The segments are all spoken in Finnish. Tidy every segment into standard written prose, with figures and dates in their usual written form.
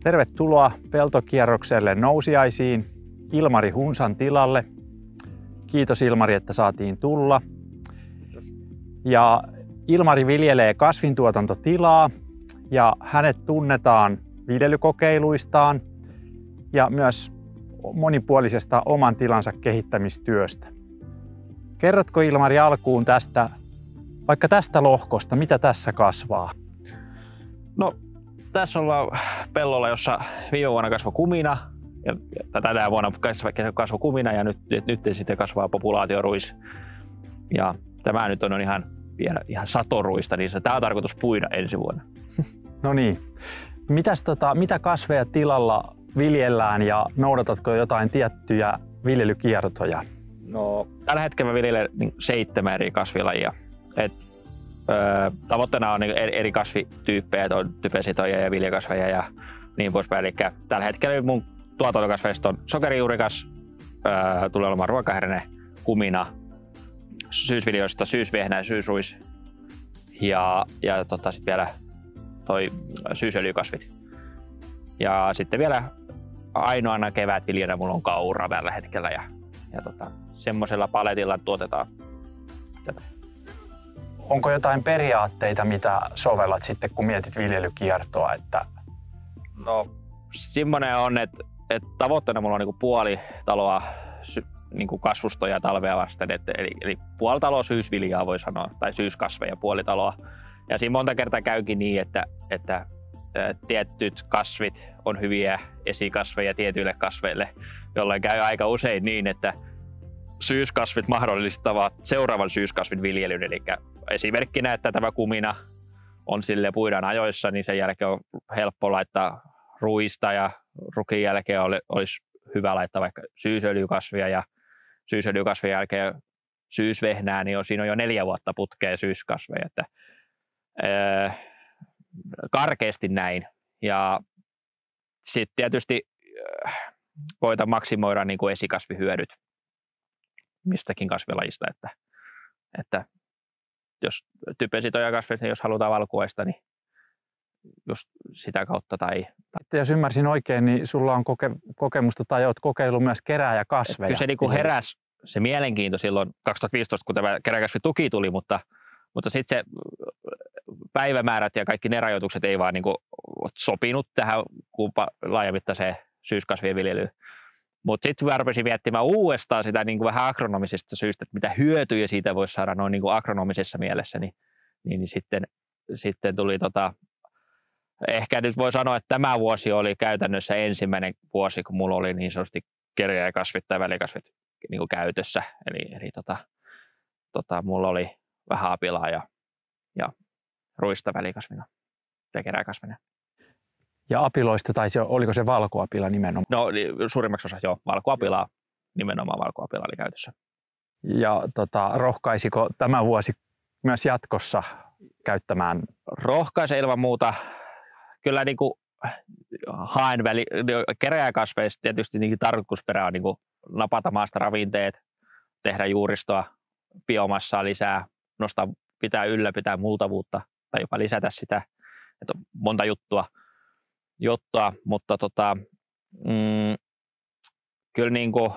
Tervetuloa peltokierrokselle nousiaisiin Ilmari Hunsan tilalle. Kiitos Ilmari, että saatiin tulla. Ja Ilmari viljelee kasvintuotantotilaa ja hänet tunnetaan viljelykokeiluistaan ja myös monipuolisesta oman tilansa kehittämistyöstä. Kerrotko Ilmari alkuun vaikka tästä lohkosta, mitä tässä kasvaa? No, tässä ollaan pellolla, jossa viime vuonna kasvoi kumina ja tänä vuonna kasvoi kumina ja nyt sitten kasvaa populaatioruis. Ja tämä nyt on ihan satoruista, niin tämä on tarkoitus puida ensi vuonna. No niin. Mitä kasveja tilalla viljellään ja noudatatko jotain tiettyjä viljelykiertoja? No, tällä hetkellä mä viljelen 7 eri kasvilajia. Tavoitteena on eri kasvityyppejä, on typesitoja ja viljakasveja ja niin poispäin. Eli tällä hetkellä mun tuotantokasveista on sokerijuurikas, tulee olemaan ruokaherne, kumina, syysviljoista syysvehnä ja syysruis ja sitten vielä toi syysöljykasvit. Ja sitten vielä ainoana kevätviljana mulla on kaura tällä hetkellä ja semmoisella paletilla tuotetaan tätä. Onko jotain periaatteita, mitä sovellat sitten, kun mietit viljelykiertoa? No, semmoinen on, että tavoitteena mulla on niinku puoli taloa niinku kasvustoja talvea vasten, eli puoli taloa syysviljaa voi sanoa, tai syyskasveja puoli taloa. Ja siinä monta kertaa käykin niin, että tietyt kasvit on hyviä esikasveja tietyille kasveille, jolloin käy aika usein niin, että syyskasvit mahdollistavat seuraavan syyskasvin viljelyn. Eli esimerkkinä, että tämä kumina on sille puidaan ajoissa, niin sen jälkeen on helppo laittaa ruista ja rukin jälkeen olisi hyvä laittaa vaikka syysöljykasvia ja syysöljykasvin jälkeen syysvehnää, niin siinä on jo 4 vuotta putkea syyskasveja. Että, karkeasti näin. Ja sitten tietysti koitan maksimoida niin kuin esikasvihyödyt mistäkin kasvilajista, että jos typesitoja kasveista, jos halutaan valkuaista, niin just sitä kautta. Jos ymmärsin oikein, niin sulla on kokemusta tai olet kokeillut myös kerääjäkasveja. Kyllä se niin kuin heräsi se mielenkiinto silloin 2015, kun tämä kerääjäkasvituki tuli, mutta sitten se päivämäärät ja kaikki ne rajoitukset ei vaan niin kuin sopinut tähän laajamittaiseen syyskasvien viljelyyn. Mutta sitten mä rupesin miettimään uudestaan sitä niin kuin vähän agronomisesta syystä, että mitä hyötyjä siitä voisi saada noin niin kuin agronomisessa mielessä, niin sitten tuli ehkä nyt voi sanoa, että tämä vuosi oli käytännössä ensimmäinen vuosi, kun mulla oli niin sanotusti kerääjäkasvit tai välikasvit niin kuin käytössä. Eli mulla oli vähän apilaa ja ruista välikasvina ja kerääjäkasvina. Ja apiloista, oliko se valkoapila nimenomaan? No suurimmaksi osa joo, valkoapilaa, nimenomaan valkoapila oli käytössä. Ja rohkaisiko tämä vuosi myös jatkossa käyttämään? Rohkaise ilman muuta. Kyllä niin kuin haen kerääjäkasveista tietysti niin tarkoitusperä on niin kuin napata maasta ravinteet, tehdä juuristoa, biomassaa lisää, pitää multavuutta tai jopa lisätä sitä. Että on monta juttua, mutta kyllä niin kuin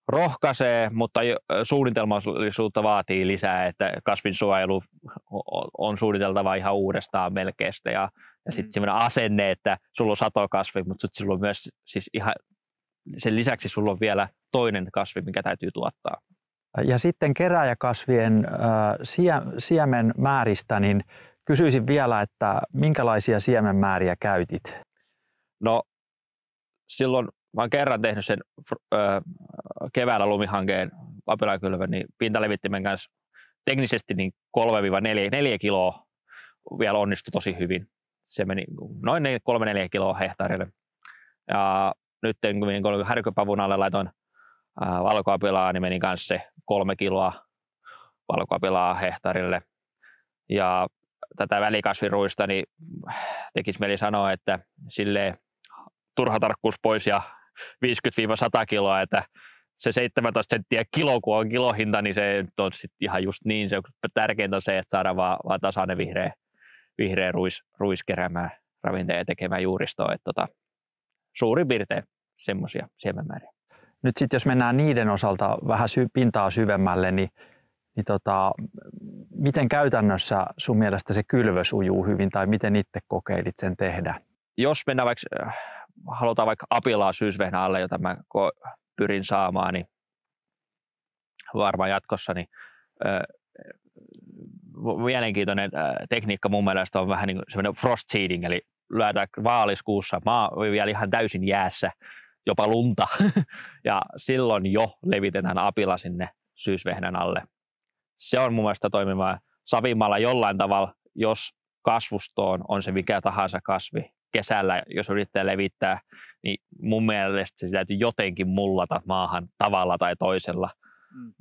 rohkaisee, mutta suunnitelmallisuutta vaatii lisää, että kasvinsuojelu on suunniteltava ihan uudestaan melkeistä ja sitten sellainen asenne, että sulla on satokasvi, mutta sulla on myös siis ihan sen lisäksi sulla on vielä toinen kasvi, mikä täytyy tuottaa. Ja sitten kerääjäkasvien siemenmääristä, niin kysyisin vielä, että minkälaisia siemenmääriä käytit? No silloin mä oon kerran tehnyt sen keväällä lumihankeen apilakylvön, niin pintalevittimen kanssa teknisesti niin 3-4 kiloa vielä onnistui tosi hyvin. Se meni noin 3-4 kiloa hehtaarille. Ja nyt kun härkypavun alle laitoin valkoapilaa, niin meni kanssa se 3 kiloa valkoapilaa hehtaarille. Ja tätä välikasviruista niin tekisi mieli sanoa, että silleen turha tarkkuus pois ja 50-100 kiloa, että se 17 senttiä kilo, kun on kilohinta, niin se on sitten ihan just niin. Se tärkeintä on se, että saadaan vaan tasainen vihreä ruis keräämään ravinteja tekemään juuristoa. Suurin piirtein semmoisia siemenmääriä. Nyt sitten jos mennään niiden osalta vähän pintaa syvemmälle, niin miten käytännössä sun mielestä se kylvö sujuu hyvin tai miten itse kokeilit sen tehdä? Jos mennään halutaan vaikka apilaa syysvehnän alle, jota mä pyrin saamaan, niin varmaan jatkossa, niin mielenkiintoinen tekniikka mun mielestä on vähän niin kuin semmoinen frost seeding, eli lyödään maaliskuussa, maa on vielä ihan täysin jäässä, jopa lunta, ja silloin jo levitetään apila sinne syysvehnän alle. Se on mun mielestä toimivaa savimalla jollain tavalla, jos kasvustoon on se mikä tahansa kasvi. Kesällä, jos yrittää levittää, niin mun mielestä se täytyy jotenkin mullata maahan tavalla tai toisella,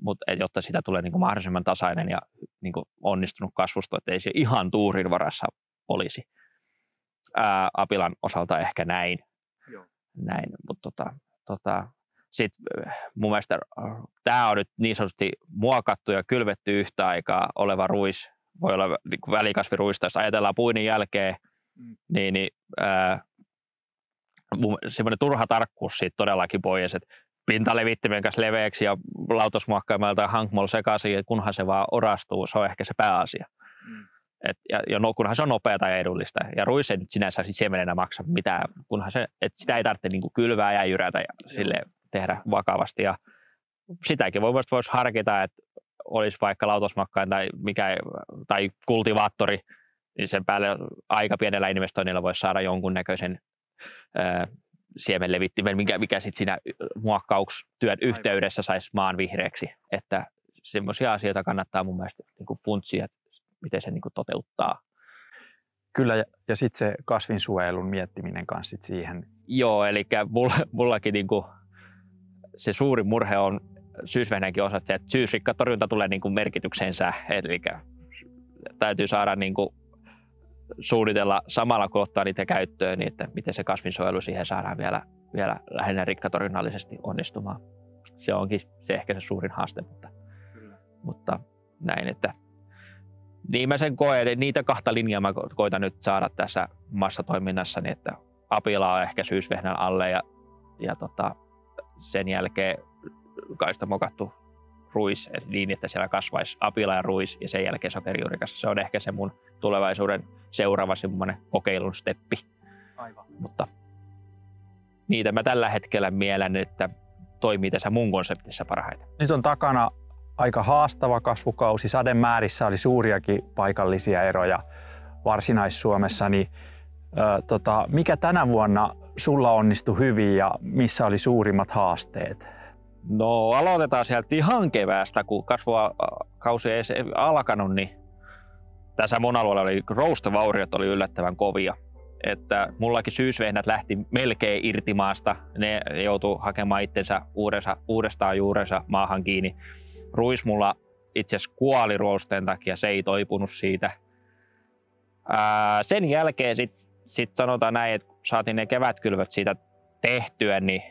mutta jotta sitä tulee niin kuin mahdollisimman tasainen ja niin kuin onnistunut kasvusto, että ei se ihan tuurin varassa olisi. Apilan osalta ehkä näin. Joo. Näin, mutta sitten mun mielestä tämä on nyt niin sanotusti muokattu ja kylvetty yhtä aikaa oleva ruis. Voi olla niin kuin välikasviruista, jos ajatellaan puinnin jälkeen, niin semmoinen turha tarkkuus siitä todellakin pois, että pintalevittimen kanssa leveäksi ja lautasmuokkaimelta ja hankmol sekaisin, kunhan se vaan orastuu, se on ehkä se pääasia. Kunhan se on nopeata ja edullista. Ja ruis ei nyt sinänsä siemenenä maksa mitään, kunhan sitä ei tarvitse niin kuin kylvää ja jyrätä ja silleen tehdä vakavasti. Ja sitäkin voisi harkita, että olisi vaikka lautasmakkain tai kultivaattori, niin sen päälle aika pienellä investoinnilla voisi saada jonkunnäköisen siemenlevittimen, mikä sitten siinä muokkaustyön yhteydessä saisi maan vihreäksi. Että semmoisia asioita kannattaa mun mielestä niin funtsia, että miten se niin toteuttaa. Kyllä, ja sitten se kasvinsuojelun miettiminen kanssa siihen. Joo, eli mullakin niin se suurin murhe on syysvehnänkin osat, että syysrikkatorjunta tulee niin merkitykseensä, eli täytyy saada niin suunnitella samalla kun ottaa niitä käyttöön, niin että miten se kasvinsuojelu siihen saadaan vielä lähinnä rikkatorjunnallisesti onnistumaan. Se onkin se ehkä se suurin haaste, mutta näin, että niin mä sen koen, niitä kahta linjaa mä koitan nyt saada tässä massatoiminnassa, niin että apila on ehkä syysvehnän alle ja sen jälkeen kaista mokattu ruis niin, että siellä kasvaisi apila ja ruis ja sen jälkeen sokerijuurikas. Se on ehkä se mun tulevaisuuden seuraava semmoinen kokeilun steppi. Aivan. Mutta niitä mä tällä hetkellä mielen, että toimii tässä mun konseptissa parhaiten. Nyt on takana aika haastava kasvukausi. Sademäärissä oli suuriakin paikallisia eroja Varsinais-Suomessa. Niin, mikä tänä vuonna sulla onnistui hyvin ja missä oli suurimmat haasteet? No aloitetaan sieltä ihan keväästä, kun kasvukausi ei alkanut, niin tässä mun alueella oli roustevauriot oli yllättävän kovia. Että mullakin syysvehnät lähti melkein irti maasta. Ne joutui hakemaan itsensä uudestaan juurensa maahan kiinni. Ruis mulla itse asiassa kuoli rousteen takia, se ei toipunut siitä. Sen jälkeen sit sanotaan näin, että saatiin ne kevätkylvöt siitä tehtyä, niin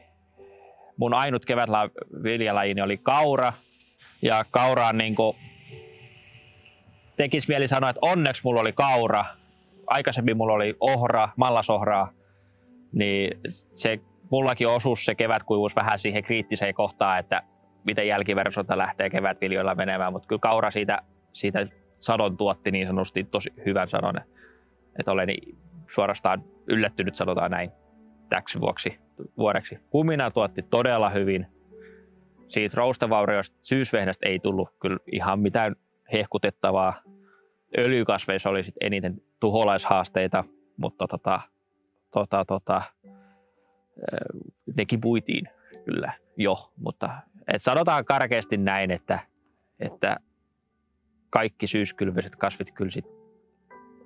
mun ainut kevätviljalajini oli kaura. Ja kauraan niinku tekisi mieli sanoa, että onneksi mulla oli kaura. Aikaisemmin mulla oli mallasohraa, niin se mullakin osuus se kevätkuivuus vähän siihen kriittiseen kohtaan, että miten jälkiversolta lähtee kevätviljoilla menemään, mutta kyllä kaura siitä sadon tuotti niin sanotusti tosi hyvän sadon, että olen suorastaan yllättynyt, sanotaan näin, täksi vuodeksi. Kumina tuotti todella hyvin. Siitä roustevaurioista syysvehnästä ei tullut kyllä ihan mitään hehkutettavaa. Öljykasveissa oli sitten eniten tuholaishaasteita, mutta nekin puitiin kyllä jo, mutta sanotaan karkeasti näin, että kaikki syyskylväiset kasvit kyllä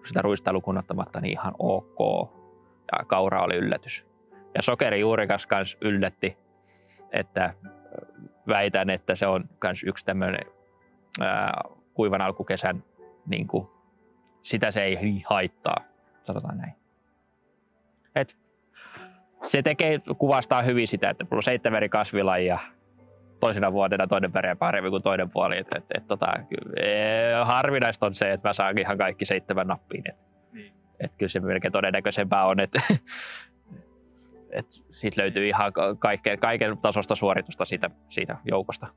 sitä ruista lukuun ottamatta niin ihan ok. Ja kaura oli yllätys. Ja sokerijuurikas kanssa yllätti, että väitän, että se on myös yksi tämmöinen kuivan alkukesän, niin kuin, sitä se ei haittaa, sanotaan näin. Se kuvastaa hyvin sitä, että mulla on 7 eri kasvilajia. Toisena vuotena toinen pärjää paremmin kuin toinen puoli. Harvinaista on se, että mä saan ihan kaikki 7 nappiin. että kyllä se melkein todennäköisempää on, että siitä löytyy ihan kaiken tasosta suoritusta siitä joukosta.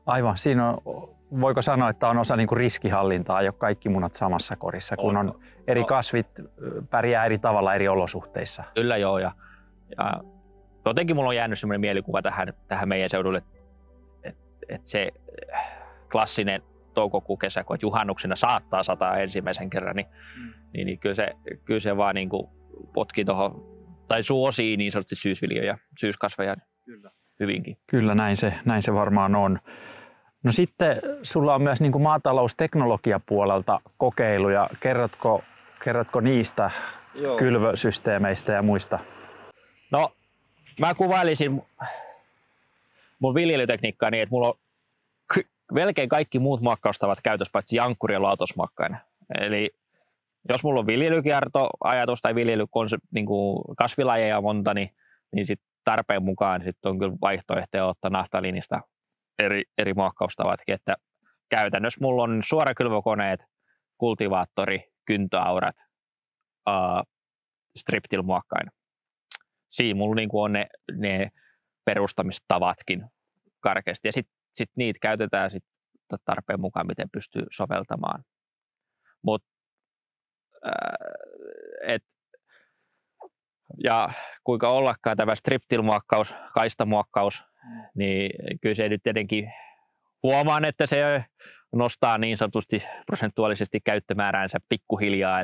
Aivan. Siinä on, voiko sanoa, että on osa niin kuin riskihallintaa, ei ole kaikki munat samassa korissa, kun on eri kasvit pärjää eri tavalla eri olosuhteissa. Kyllä joo. Ja jotenkin mulla on jäänyt sellainen mielikuva tähän meidän seudulle, että se klassinen toukokuu, kesäkuu, että juhannuksena saattaa sataa ensimmäisen kerran, niin kyllä se vaan niin kuin potki tuohon, tai suosii niin sanotusti syysviljoja, syyskasveja hyvinkin. Kyllä, näin se varmaan on. No sitten sulla on myös niin kuin maatalousteknologiapuolelta kokeiluja. Kerrotko niistä kylvösysteemeistä ja muista? No, mä kuvailisin mun viljelytekniikkaa niin, että mulla on melkein kaikki muut muokkaustavat käytössä, paitsi jankkuri ja laatosmuokkainen. Eli jos mulla on viljelykiertoajatus tai niin kasvilajeja monta, niin sit tarpeen mukaan sit on kyllä vaihtoehtoja ottaa naftaliinista eri muokkaustavatkin. Että käytännössä mulla on suorakylvökoneet, kultivaattori, kyntöaurat, striptil-muokkainen. Siinä mulla niin on ne perustamistavatkin karkeasti. Ja sit niitä käytetään sit tarpeen mukaan, miten pystyy soveltamaan. Ja kuinka ollakaan tämä striptil-muokkaus, kaistamuokkaus, niin kyllä se nyt tietenkin huomaan, että se nostaa niin sanotusti prosentuaalisesti käyttömääräänsä pikkuhiljaa.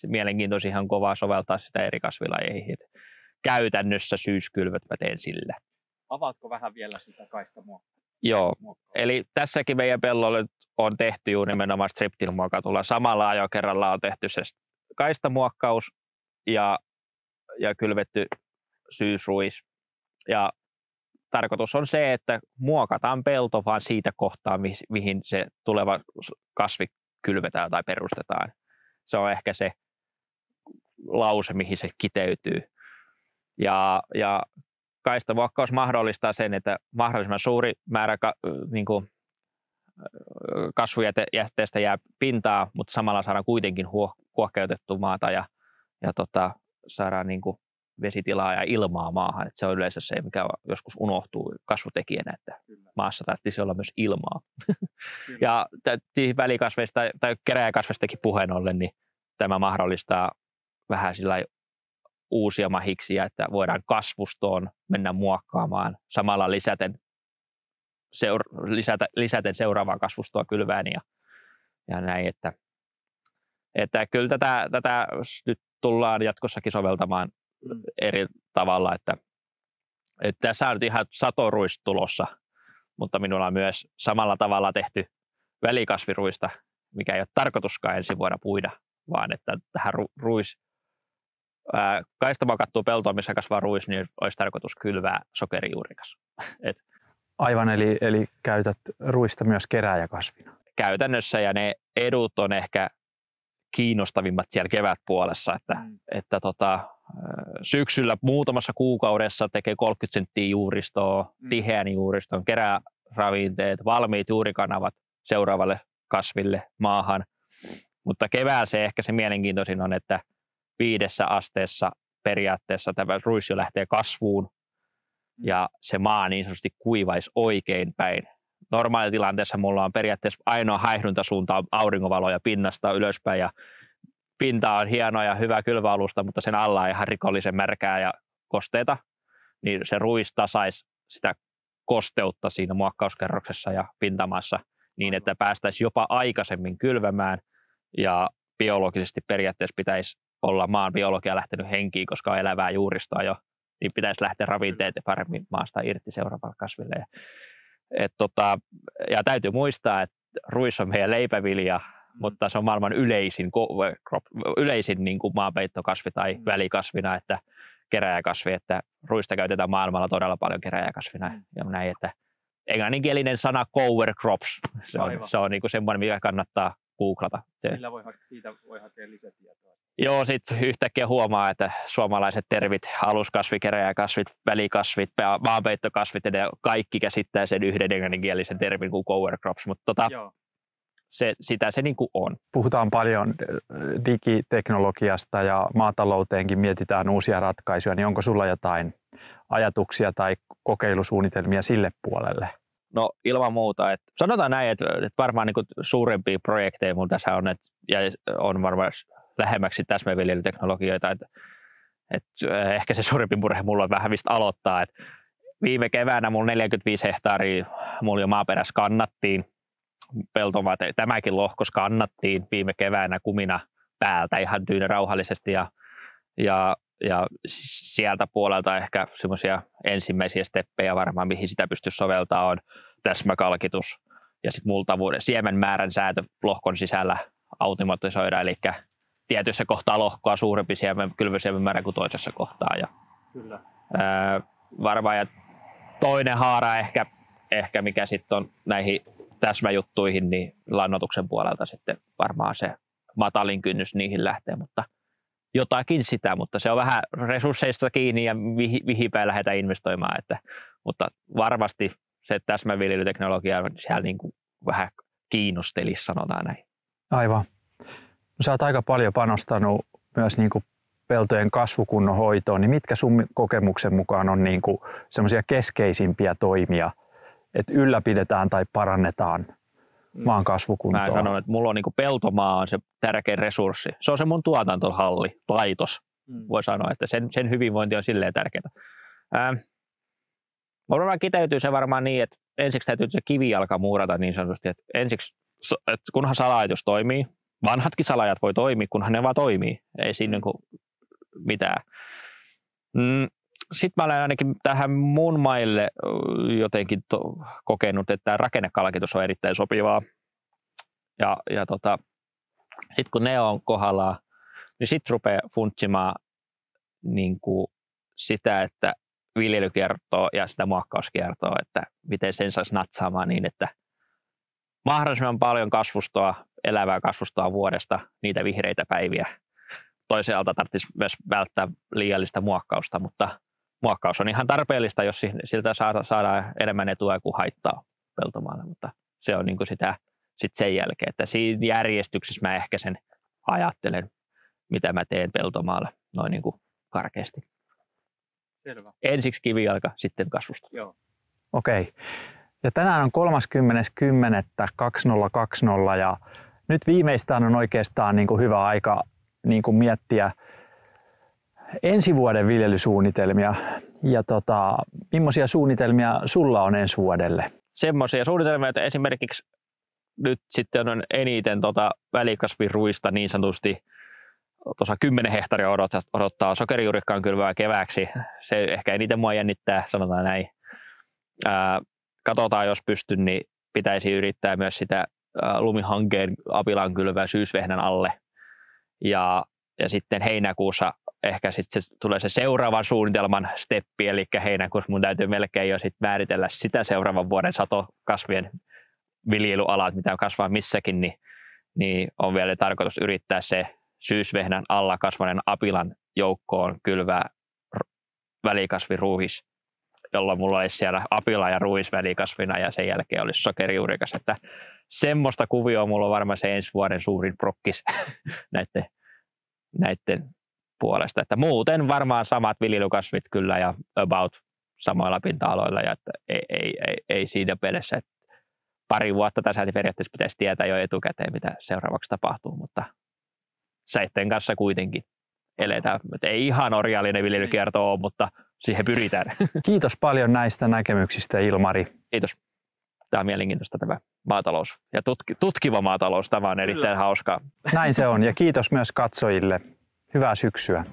Mielenkiintoista ihan kovaa soveltaa sitä eri kasvilajeihin. Käytännössä syyskylvöt mä teen sillä. Avaatko vähän vielä sitä kaistamuokkaa? Joo, eli tässäkin meidän pellolle on tehty juuri nimenomaan striptil-muokatulla. Samalla ajokerralla on tehty se kaistamuokkaus ja kylvetty syysruis. Ja tarkoitus on se, että muokataan pelto vaan siitä kohtaa, mihin se tuleva kasvi kylvetään tai perustetaan. Se on ehkä se lause, mihin se kiteytyy. Ja kaistamuokkaus mahdollistaa sen, että mahdollisimman suuri määrä kasvujätteestä jää pintaa, mutta samalla saadaan kuitenkin huohkeutettua maata ja saadaan niin kuin vesitilaa ja ilmaa maahan. Et se on yleensä se, mikä joskus unohtuu kasvutekijänä, että maassa tarvitsisi olla myös ilmaa. Ja välikasveista tai kerääjäkasveistakin puheen ollen, niin tämä mahdollistaa vähän sillä uusia mahiksia, että voidaan kasvustoon mennä muokkaamaan samalla lisäten seuraavaa kasvustoa kylvään ja näin, että kyllä tätä nyt tullaan jatkossakin soveltamaan eri tavalla, että tässä on nyt ihan satoruis tulossa, mutta minulla on myös samalla tavalla tehty välikasviruista, mikä ei ole tarkoituskaan ensi vuonna puida, vaan että tähän kaistamuokattua peltoa, missä kasvaa ruis, niin olisi tarkoitus kylvää sokerijuurikas. Aivan, eli käytät ruista myös kerääjäkasvina. Käytännössä, ja ne edut on ehkä kiinnostavimmat siellä kevätpuolessa, että syksyllä muutamassa kuukaudessa tekee 30 senttiä juuristoa, tiheän juuriston, kerää ravinteet, valmiit juurikanavat seuraavalle kasville maahan. Mutta keväällä ehkä se mielenkiintoisin on, että 5 asteessa periaatteessa tämä ruis jo lähtee kasvuun ja se maa niin sanotusti kuivaisi oikein päin. Normaalitilanteessa mulla on periaatteessa ainoa haihduntasuunta on auringonvaloja pinnasta ylöspäin ja pinta on hieno ja hyvä kylväalusta, mutta sen alla on ihan rikollisen märkää ja kosteita, niin se ruis tasaisi sitä kosteutta siinä muokkauskerroksessa ja pintamaassa niin, että päästäisiin jopa aikaisemmin kylvämään ja biologisesti periaatteessa pitäisi olla maan biologia lähtenyt henkiin, koska on elävää juuristoa jo, niin pitäisi lähteä ravinteet paremmin maasta irti seuraavalle kasville. Ja täytyy muistaa, että ruis on meidän leipävilja, mutta se on maailman yleisin niin kuin maanpeittokasvi tai välikasvina, että kerääjäkasvi, että ruista käytetään maailmalla todella paljon kerääjäkasvina ja näin, että englanninkielinen sana cover crops, se on niin kuin semmoinen, mikä kannattaa googlata. Siitä voi hakea lisätietoa. Joo, sitten yhtäkkiä huomaa, että suomalaiset termit, aluskasvi, kerääjäkasvit, välikasvit, maanpeittokasvit, ja kaikki käsittää sen yhden englanninkielisen termin kuin cover crops, mutta sitä se niin kuin on. Puhutaan paljon digiteknologiasta ja maatalouteenkin mietitään uusia ratkaisuja, niin onko sulla jotain ajatuksia tai kokeilusuunnitelmia sille puolelle? No ilman muuta. Että sanotaan näin, että varmaan niin kuin suurempia projekteja mun tässä on, ja on varmaan lähemmäksi täsmäviljelyteknologioita. Että ehkä se suurempi murhe mulla on vähän mistä aloittaa. Että viime keväänä mulla 45 hehtaaria mulla jo maaperässä kannattiin. Peltomaat, tämäkin lohkos kannattiin viime keväänä kumina päältä ihan tyynen rauhallisesti ja sieltä puolelta ehkä semmoisia ensimmäisiä steppejä varmaan, mihin sitä pystyy soveltamaan, on täsmäkalkitus ja sitten multavuuden siemenmäärän säätö lohkon sisällä automatisoida, eli tietyissä kohtaa lohkoa suurempi kylvösiemenmäärä kuin toisessa kohtaa. Ja, Kyllä. Varmaan ja toinen haara ehkä mikä sitten on näihin täsmäjuttuihin, niin lannoituksen puolelta sitten varmaan se matalin kynnys niihin lähtee, mutta jotakin sitä, mutta se on vähän resursseista kiinni ja mihin päin lähdetään investoimaan, mutta varmasti se täsmäviljelyteknologia siellä niin kuin vähän kiinnostelisi, sanotaan näin. Aivan. No, sä oot aika paljon panostanut myös niin kuin peltojen kasvukunnon hoitoon, niin mitkä sun kokemuksen mukaan on niin kuin semmoisia keskeisimpiä toimia, että ylläpidetään tai parannetaan maan kasvukuntoa? Mä sanon, että mulla on niin kuin peltomaa on se tärkein resurssi. Se on se mun tuotantohalli, laitos. Voi sanoa, että sen hyvinvointi on silleen tärkeää. Varmaan kiteytyy se varmaan niin, että ensiksi täytyy se kivijalka muurata niin sanotusti, että ensiksi, että kunhan salajatus toimii, vanhatkin salajat voi toimia, kunhan ne vaan toimii, ei siinä niin kuin mitään. Sitten mä olen ainakin tähän mun maille jotenkin kokenut, että rakennekalkitus on erittäin sopivaa. Ja sitten kun ne on kohdallaan, niin sitten rupeaa funtsimaan niin kuin sitä, että viljelykiertoa ja sitä muokkauskiertoa, että miten sen saisi natsaamaan niin, että mahdollisimman paljon kasvustoa, elävää kasvustoa vuodesta, niitä vihreitä päiviä. Toisaalta tarvitsisi myös välttää liiallista muokkausta, mutta muokkaus on ihan tarpeellista, jos siltä saadaan enemmän etua kuin haittaa peltomaalle, mutta se on niin kuin sitä sit sen jälkeen, että siinä järjestyksessä mä ehkä sen ajattelen, mitä mä teen peltomaalla noin niin kuin karkeasti. Selvä. Ensiksi kivijalka, sitten kasvusto. Joo. Okei. Ja tänään on 30.10.2020 ja nyt viimeistään on oikeastaan niin kuin hyvä aika niin kuin miettiä ensi vuoden viljelysuunnitelmia ja millaisia suunnitelmia sulla on ensi vuodelle? Semmoisia suunnitelmia, että esimerkiksi nyt sitten on eniten välikasviruista niin sanotusti tuossa 10 hehtaaria odottaa sokerijuurikkaan kylvää kevääksi. Se ehkä eniten mua jännittää, sanotaan näin. Katsotaan, jos pystyn, niin pitäisi yrittää myös sitä lumihankeen apilan kylvää syysvehnän alle. Ja sitten heinäkuussa ehkä sitten tulee se seuraavan suunnitelman steppi, eli heinäkuussa mun täytyy melkein jo sitten määritellä sitä seuraavan vuoden satokasvien viljelyalat, mitä kasvaa missäkin, niin on vielä tarkoitus yrittää se syysvehnän alla kasvaneen apilan joukkoon kylvää välikasviruuhis, jolloin mulla olisi siellä apila ja ruuhis välikasvina ja sen jälkeen olisi sokerijuurikas. Että semmoista kuvioa mulla on varmaan se ensi vuoden suurin prokkis näiden puolesta. Että muuten varmaan samat viljelykasvit kyllä ja about samoilla pinta-aloilla ja että ei siinä pelissä. Että pari vuotta tässä periaatteessa pitäisi tietää jo etukäteen, mitä seuraavaksi tapahtuu, mutta säitten kanssa kuitenkin eletään. Että ei ihan orjallinen viljelykierto ole, mutta siihen pyritään. Kiitos paljon näistä näkemyksistä, Ilmari. Kiitos. Tämä on mielenkiintoista tämä maatalous ja tutkiva maatalous. Tämä on erittäin hauskaa. Näin se on ja kiitos myös katsojille. Hyvää syksyä.